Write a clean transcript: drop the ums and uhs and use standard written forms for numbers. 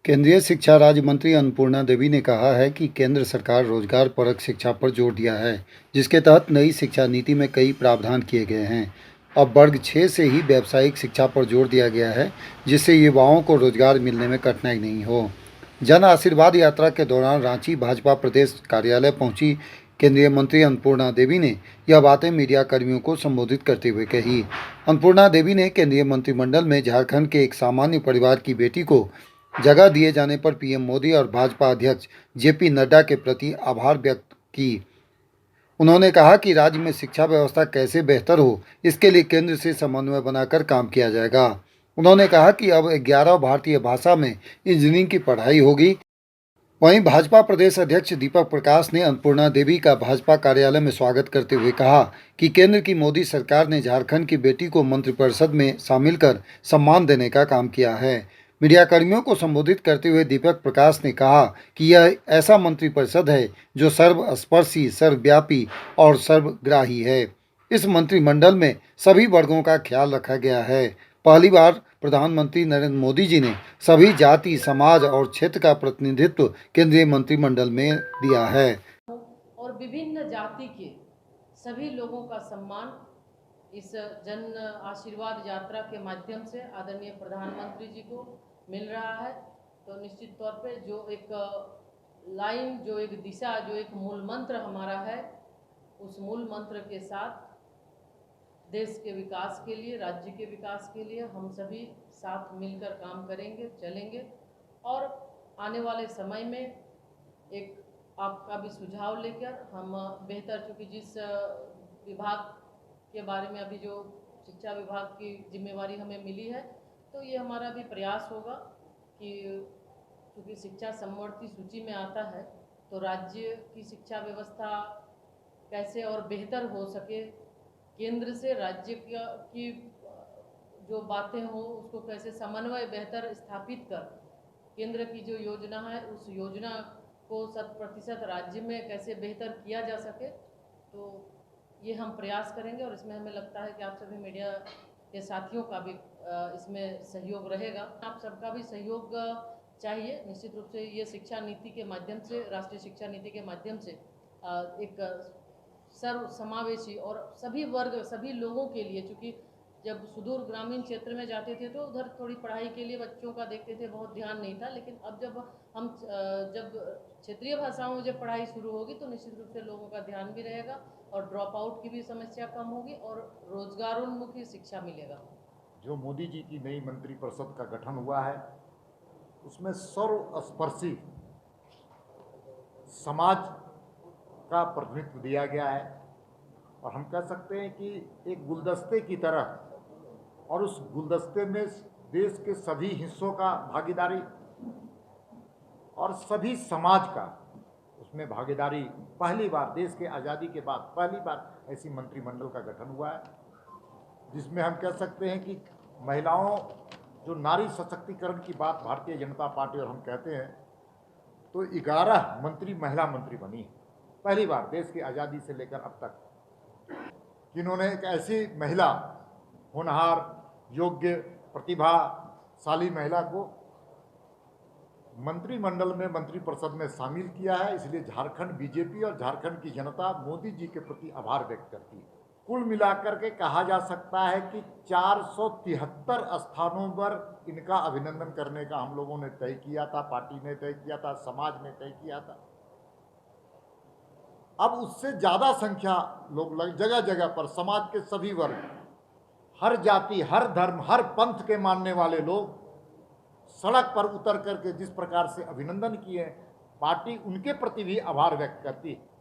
केंद्रीय शिक्षा राज्य मंत्री अन्नपूर्णा देवी ने कहा है कि केंद्र सरकार रोजगार परक शिक्षा पर जोर दिया है, जिसके तहत नई शिक्षा नीति में कई प्रावधान किए गए हैं। अब वर्ग 6 से ही व्यावसायिक शिक्षा पर जोर दिया गया है, जिससे युवाओं को रोजगार मिलने में कठिनाई नहीं हो। जन आशीर्वाद यात्रा के दौरान रांची भाजपा प्रदेश कार्यालय पहुंची केंद्रीय मंत्री अन्नपूर्णा देवी ने यह बातें मीडिया कर्मियों को संबोधित करते हुए कही। अन्नपूर्णा देवी ने केंद्रीय मंत्रिमंडल में झारखंड के एक सामान्य परिवार की बेटी को जगह दिए जाने पर पीएम मोदी और भाजपा अध्यक्ष जेपी नड्डा के प्रति आभार व्यक्त की। उन्होंने कहा कि राज्य में शिक्षा व्यवस्था कैसे बेहतर हो, इसके लिए केंद्र से समन्वय बनाकर काम किया जाएगा। उन्होंने कहा कि अब 11 भारतीय भाषा में इंजीनियरिंग की पढ़ाई होगी। वहीं भाजपा प्रदेश अध्यक्ष दीपक प्रकाश ने अन्नपूर्णा देवी का भाजपा कार्यालय में स्वागत करते हुए कहा कि केंद्र की मोदी सरकार ने झारखंड की बेटी को मंत्रिपरिषद में शामिल कर सम्मान देने का काम किया है। मीडिया कर्मियों को संबोधित करते हुए दीपक प्रकाश ने कहा कि यह ऐसा मंत्रिपरिषद है जो सर्वस्पर्शी, सर्वव्यापी और सर्वग्राही है। इस मंत्रिमंडल में सभी वर्गों का ख्याल रखा गया है। पहली बार प्रधानमंत्री नरेंद्र मोदी जी ने सभी जाति, समाज और क्षेत्र का प्रतिनिधित्व केंद्रीय मंत्रिमंडल में दिया है। और विभिन्न जाति के सभी लोगों का सम्मान इस जन आशीर्वाद यात्रा के माध्यम से आदरणीय प्रधानमंत्री जी को मिल रहा है। तो निश्चित तौर पे जो एक लाइन, जो एक दिशा, जो एक मूल मंत्र हमारा है, उस मूल मंत्र के साथ देश के विकास के लिए, राज्य के विकास के लिए हम सभी साथ मिलकर काम करेंगे, चलेंगे। और आने वाले समय में एक आपका भी सुझाव लेकर हम बेहतर, चूँकि जिस विभाग के बारे में अभी जो शिक्षा विभाग की जिम्मेवारी हमें मिली है, तो ये हमारा भी प्रयास होगा कि चूँकि शिक्षा समवर्ती सूची में आता है, तो राज्य की शिक्षा व्यवस्था कैसे और बेहतर हो सके, केंद्र से राज्य की जो बातें हो उसको कैसे समन्वय बेहतर स्थापित कर केंद्र की जो योजना है उस योजना को 100% राज्य में कैसे बेहतर किया जा सके, तो ये हम प्रयास करेंगे। और इसमें हमें लगता है कि आप सभी मीडिया के साथियों का भी इसमें सहयोग रहेगा। आप सबका भी सहयोग चाहिए। निश्चित रूप से ये शिक्षा नीति के माध्यम से, राष्ट्रीय शिक्षा नीति के माध्यम से एक सर्व समावेशी और सभी वर्ग, सभी लोगों के लिए, चूँकि जब सुदूर ग्रामीण क्षेत्र में जाते थे तो उधर थोड़ी पढ़ाई के लिए बच्चों का देखते थे, बहुत ध्यान नहीं था। लेकिन अब जब क्षेत्रीय भाषाओं में जब पढ़ाई शुरू होगी तो निश्चित रूप से लोगों का ध्यान भी रहेगा और ड्रॉप आउट की भी समस्या कम होगी और रोजगारोन्मुखी शिक्षा मिलेगा। जो मोदी जी की नई मंत्रिपरिषद का गठन हुआ है उसमें सर्वस्पर्शी समाज का प्रतिनिधित्व दिया गया है और हम कह सकते हैं कि एक गुलदस्ते की तरह, और उस गुलदस्ते में देश के सभी हिस्सों का भागीदारी और सभी समाज का उसमें भागीदारी, पहली बार देश के आज़ादी के बाद पहली बार ऐसी मंत्रिमंडल का गठन हुआ है जिसमें हम कह सकते हैं कि महिलाओं, जो नारी सशक्तिकरण की बात भारतीय जनता पार्टी और हम कहते हैं, तो 11 मंत्री महिला मंत्री बनी है पहली बार देश की आज़ादी से लेकर अब तक, जिन्होंने एक ऐसी महिला, होनहार, योग्य, प्रतिभाशाली महिला को मंत्रिमंडल में, मंत्रिपरिषद में शामिल किया है। इसलिए झारखंड बीजेपी और झारखंड की जनता मोदी जी के प्रति आभार व्यक्त करती है। कुल मिलाकर के कहा जा सकता है कि 473 स्थानों पर इनका अभिनंदन करने का हम लोगों ने तय किया था, पार्टी ने तय किया था, समाज ने तय किया था। अब उससे ज़्यादा संख्या लोग जगह जगह पर समाज के सभी वर्ग, हर जाति, हर धर्म, हर पंथ के मानने वाले लोग सड़क पर उतर करके जिस प्रकार से अभिनंदन किए, पार्टी उनके प्रति भी आभार व्यक्त करती है।